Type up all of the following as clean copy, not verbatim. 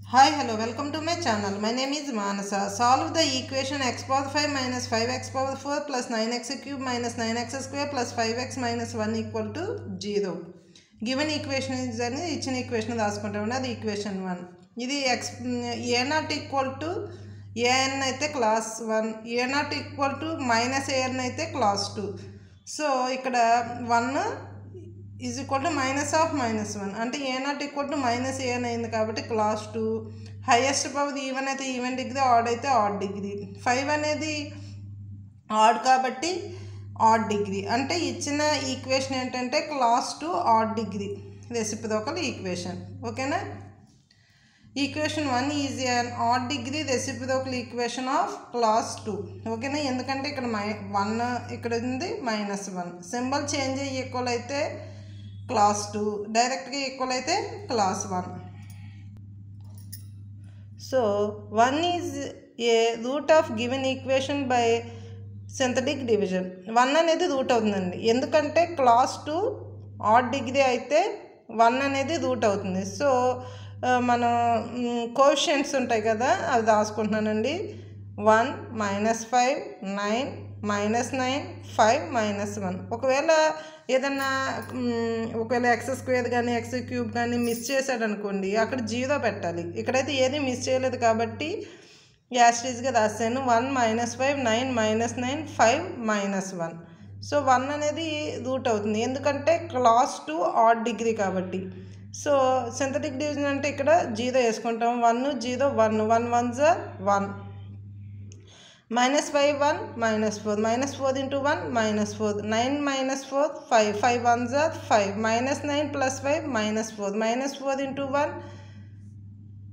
Hi, hello, welcome to my channel. My name is Manasa. Solve the equation x power 5 minus 5x power 4 plus 9x cube minus 9x square plus 5x minus 1 equal to 0. Given equation is an equation that's equation 1. This x a not equal to an aithe class 1, a not equal to minus an aithe class 2. So, ikkada 1 is equal to minus of minus 1 అంటే a not equal to minus a అని అయింది కాబట్టి class 2 highest power even అయితే even degree add అయితే add degree 5 అనేది add కాబట్టి add degree అంటే ఇచ్చిన ఈక్వేషన్ ఏంటంటే class 2 odd degree reciprocal equation ఓకేనా equation 1 is an odd degree reciprocal equation of class 2 ఓకేనా ఎందుకంటే ఇక్కడ 1 ఇక్కడ ఉంది -1 సింబల్ చేంజ్ అయ్యి ఈక్వల్ అయితే class 2 డైరెక్ట్గా ఈక్వల్ అయితే class 1 so 1 is a root of given equation by synthetic division 1 అనేది రూట్ అవుతుందండి ఎందుకంటే క్లాస్ 2 ఆడ్ డిగ్రీ అయితే 1 అనేది రూట్ అవుతుంది సో మనం కోఎఫిషియెంట్స్ ఉంటాయి కదా అవి రాసుకుంటున్నానండి 1 -5 9 -9 5 -1 ఒకవేళ ఏదన్నా ఒకవేళ ఎక్స్ స్క్వేర్ కానీ ఎక్స్ క్యూబ్ కానీ మిస్ చేశాడు అనుకోండి అక్కడ 0 పెట్టాలి ఇక్కడైతే ఏది మిస్ చేయలేదు కాబట్టి యాస్టీజ్గా రాశాను 1 -5 9 -9 5 -1 సో 1 అనేది రూట్ అవుతుంది ఎందుకంటే క్లాస్ 2 ఆడ్ డిగ్రీ కాబట్టి సో సింథటిక్ డివిజన్ అంటే ఇక్కడ 0 వేసుకుంటాం 1 0 1 1 1 1 -5 1 -4 -4 into 1 -4 9 -4 5 5 1 5 -9 plus 5 -4 -4 into 1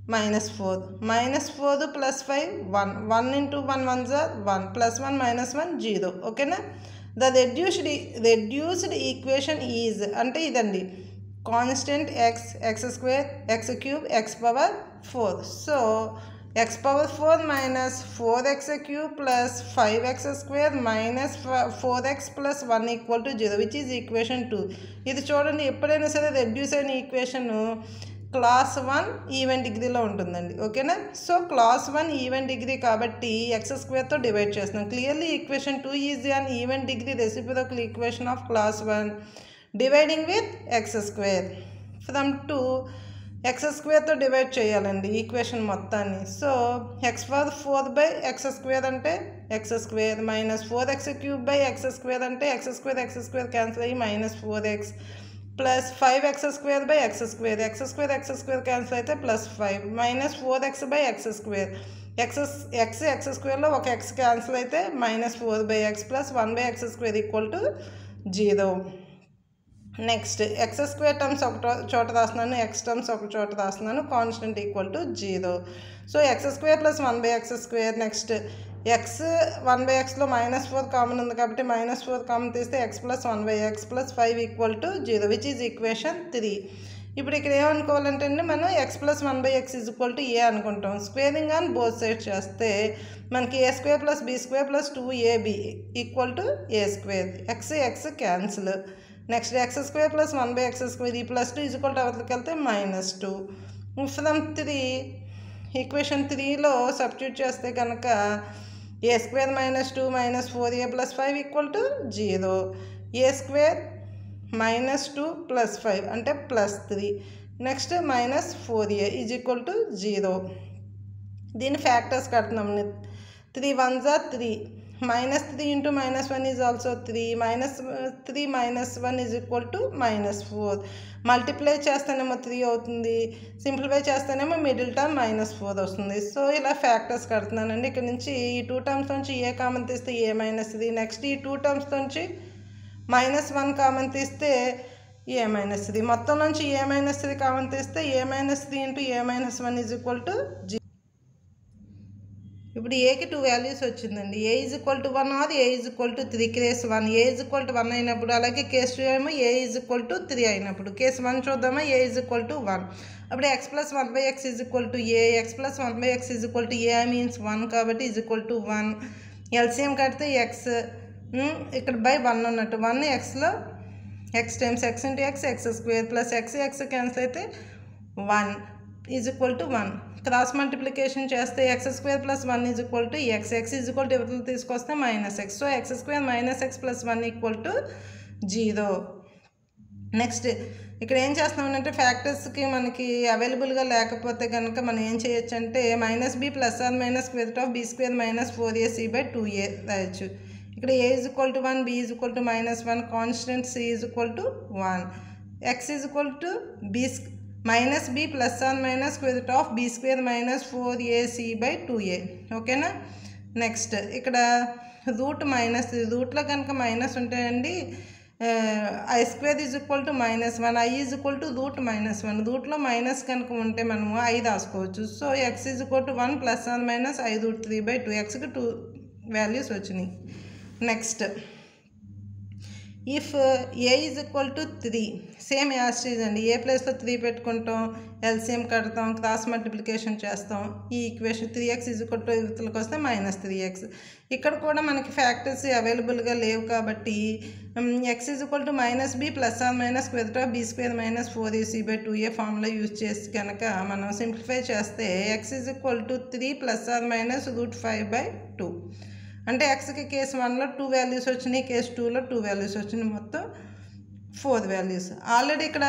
-4 -4 plus 5 1 1 into 1 1 1 plus 1 -1 0 ఓకేనా ద రెడ్యూస్డ్ ఈక్వేషన్ ఈజ్ అంటే ఇదండి constant x square x cube x power 4 so x power 4 minus 4x cube plus 5x square minus 4x plus 1 equal to 0 which is equation 2 ఇది చూడండి ఎప్పుడైనా సరే reduce అయిన equation class 1 even డిగ్రీలో ఉంటుందండి ఓకేనా సో క్లాస్ 1 ఈవెన్ డిగ్రీ కాబట్టి X స్క్వేర్తో డివైడ్ చేస్తున్నాం clearly equation 2 is an even degree reciprocal equation of class 1 dividing with X square from 2 X స్క్వేర్తో డివైడ్ చేయాలండి ఈక్వేషన్ మొత్తాన్ని so X power 4 by X square అంటే X square minus 4x cube by X square అంటే X square cancel అయ్యి -4x plus 5x square by X square cancel అయితే +5 -4x by X square X స్క్వేర్లో ఒక X cancel అయితే -4/x plus 1/x square equal to 0 next X square terms ఒక చోట రాస్తున్నాను X terms ఒక చోట రాస్తున్నాను constant equal to 0 so X square plus 1/x square next X 1/xలో -4 కామన్ ఉంది కాబట్టి -4 కామన్ తీస్తే x plus 1/x plus 5 equal to 0 which is equation 3 ఇప్పుడు ఇక్కడ ఏమనుకోవాలంటే అండి మనం x plus 1/x is equal to ఏ అనుకుంటాం స్క్వేరింగ్ ఆన్ బోత్ సైడ్స్ చేస్తే మనకి a square plus b square plus 2ab equal to a square x cancel next X square plus 1/x square ఈ +2 is equal to అవతలకి వెళ్తే -2 from 3 equation 3లో substitute చేస్తే కనుక a square -2 -4a plus 5 equal to 0 a square -2 plus 5 అంటే +3 next -4a is equal to 0 దీని factors కడుతున్నాం 3 1 3 -3 into -1 is also 3 -3 -1 is equal to -4 multiply చేస్తేనేమో 3 అవుతుంది సింప్లిఫై చేస్తేనేమో మిడిల్ టర్మ్ -4 వస్తుంది సో ఇలా ఫ్యాక్టర్స్ కడుతున్నానండి ఇక్కడ నుంచి ఈ 2 టర్మ్స్ నుంచి ఏ కామన్ తీస్తే a -3 నెక్స్ట్ ఈ 2 టర్మ్స్ నుంచి -1 కామన్ తీస్తే a -3 మొత్తం నుంచి a -3 కామన్ తీస్తే a -3 into a -1 is equal to 0 ఇప్పుడు ఏకి 2 వాల్యూస్ వచ్చిందండి a is equal to 1 or a is equal to 3 case 1 a is equal to 1 అయినప్పుడు అలాగే కేస్ 2 ఏమో a ఈజ్ ఈక్వల్ టు 3 అయినప్పుడు కేస్ 1 చూద్దామా a ఈజ్ ఈక్వల్ టు 1 అప్పుడు x plus 1/x is equal to a x plus 1/x is equal to a means 1 కాబట్టి is equal to 1 LCM కడితే x ఇక్కడ by 1 ఉన్నట్టు 1 xలో x times x into x x square plus x cancel అయితే 1 is equal to 1. Cross multiplication చేస్తే X square plus 1 is equal to X. X is equal to ఇవతలు తీసుకొస్తే minus X. So X square minus X plus 1 equal to 0. Next ఇక్కడ ఏం చేస్తున్నామంటే ఫ్యాక్టర్స్కి మనకి అవైలబుల్గా లేకపోతే కనుక మనం ఏం చేయొచ్చు అంటే minus B plus or minus square root of B square minus 4ac by 2a రాయొచ్చు. ఇక్కడ A is equal to 1, B is equal to -1, constant C is equal to 1, X is equal to B minus B plus or minus square root of B square minus 4ac by 2a. ఓకేనా. Next ఇక్కడ రూట్లో కనుక minus ఉంటాయండి, I square is equal to -1, I is equal to √-1. రూట్లో minus కనుక ఉంటే మనము I రాసుకోవచ్చు. So X is equal to 1 plus or minus I √3 by 2. ఎక్స్కి 2 వాల్యూస్ వచ్చినాయి. Next if A is equal to 3, same as it is అండి. A ప్లేస్లో 3 పెట్టుకుంటాం, ఎల్సిఎం కడతాం, క్రాస్ మల్టిప్లికేషన్ చేస్తాం. ఈ equation 3x is equal to ఇవతలకు వస్తే -3x. ఇక్కడ కూడా మనకి ఫ్యాక్టర్స్ అవైలబుల్గా లేవు కాబట్టి X is equal to minus B plus or minus square root of B square minus 4ac by 2a formula use చేసి కనుక మనం సింప్లిఫై చేస్తే X is equal to 3 plus or minus √5 by 2. అంటే ఎక్స్కి కేసు 1లో 2 వాల్యూస్ వచ్చినాయి, case 2లో 2 values వచ్చినాయి, మొత్తం 4 వాల్యూస్. ఆల్రెడీ ఇక్కడ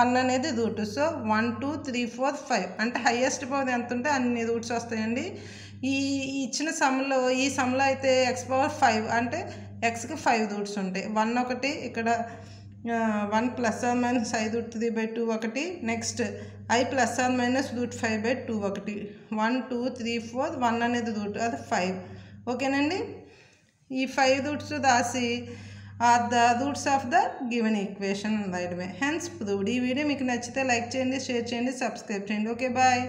1 అనేది రూట్. సో 1 2 3 4 5 అంటే హైయెస్ట్ పవర్ ఎంత ఉంటే అన్ని రూట్స్ వస్తాయండి. ఈ ఇచ్చిన సమ్లో ఈ సమ్లో అయితే x పవర్ 5 అంటే ఎక్స్కి 5 రూట్స్ ఉంటాయి. 1 ఒకటి, ఇక్కడ 1 plus or minus I √3 by 2 ఒకటి, next i plus or minus √5 by 2 ఒకటి, 1 2 3 4 1 అనేది రూట్, అది 5. ఓకేనండి. ఈ 5 రూట్స్ రాసి are the roots of the given equation రాయడమే. Hence proved. ఈ వీడియో మీకు నచ్చితే లైక్ చేయండి, షేర్ చేయండి, సబ్స్క్రైబ్ చేయండి. Okay, bye.